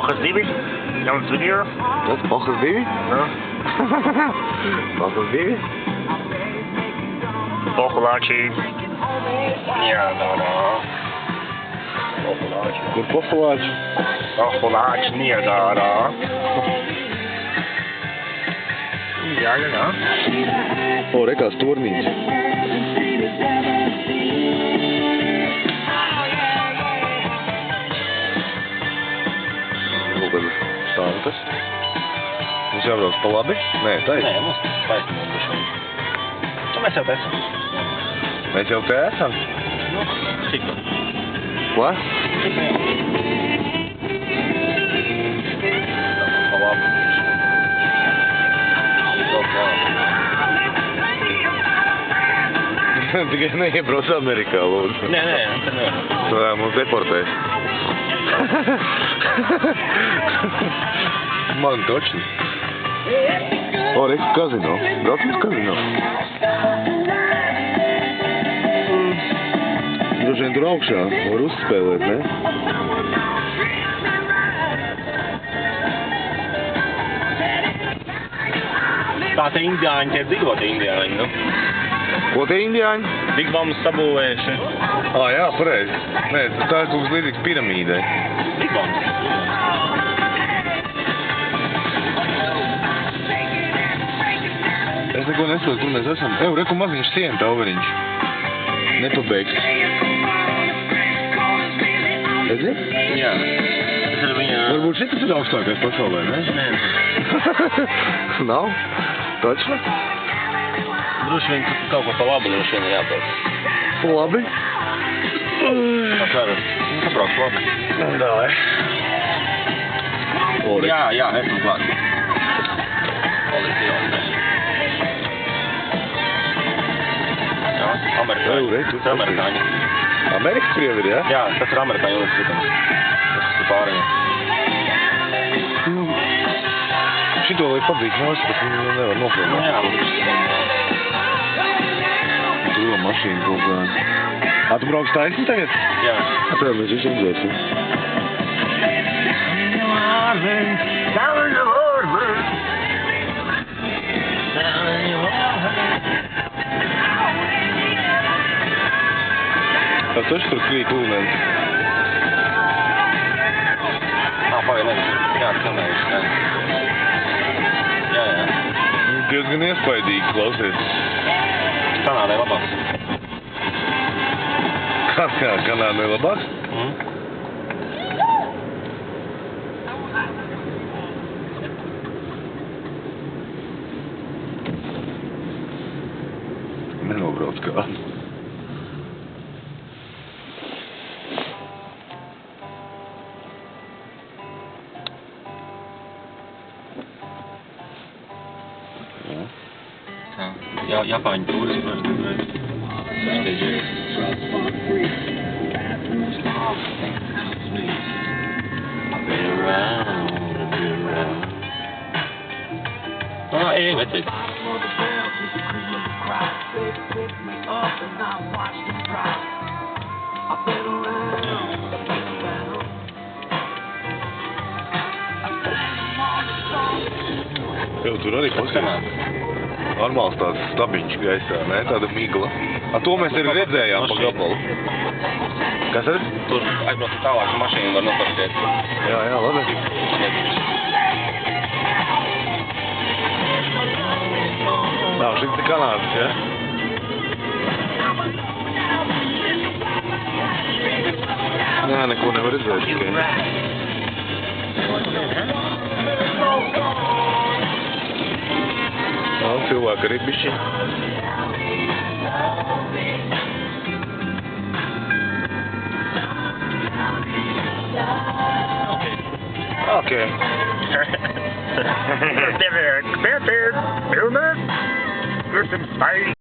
Bochas divi? Jauns video? Tas Bochas divi? Jā. Bochas divi? Pohulāči. Jā, Kur Pohulāči? Pohulāči Niagārā. Jā. O, rekās tornīts. Tankas. Mums jābrauc pa labi? Nē, taisni. Nē, mums taisni būs. Nu, mēs jau te esam. Mēs jau te esam? Nu, šitā. Ko? Šitā, jā. Pa labi. Tikai neiebrauc Amerikā, lūdzu. Nē, te nevar. Tā mums deportēs. Man točni. O, reku kazino. Braucam uz kazino. Droši vien tur augšā var uzspēlēt, ne? Tā te indiāņi, tie dzīvoti indiāņi, nu. Ko tie indiāņi? Big Bombs sabūvējuši. Jā, pareizi. Nē, tā ir kaut kas līdzīgs piramīdai. Big Bombs. Es neko nesaprotu, kur mēs esam. Reku maziņš siena tauveriņš. Nepabeigts. Redzi? Jā. Tas ir viņa... Varbūt šitas ir augstākais pasaulē, ne? Nē. Nav? Točni? Droši vien kaut ko pa labi droši vien jāpēc. Labi. Tā ceru. Nu, sabrauc labi. Dāj. Jā, esmu klāt. Jā, amerikāņi. Tu Tas ir amerikāņi. Amerikas krievi ir, jā? Jā, tas ir amerikāņi uzskatams. Tas ir pārējiem. Šito lai padzīst nos, bet viņu nevar nofilmēt. Jā, Tur mašīna kaut kāda. Tu brauc taisni tagad? jā. Tā mēs visi izdzēsim. Tas taču tur krīt ūdens. Pagaid, jā, kamējuši, Jā. Diezgan iespaidīgi, klausies. Kanādai labāks. Kanādai labāks? Nenobrauc kādu. Jā, Japāņu tūris, protams, vecīt. Tev tur arī klausies? Normāls tāds stabiņš gaisā, ne? Tāda migla. To mēs arī redzējām pa gabalu. Kas ir? Tur aizbrauc tālāk mašīnu var noparkēt. Jā, labi. Šis ir Kanādas, ja? Jā, neko nevar redzēt tikai. Cilvēki arī bišķi. Okay. There's some spicy.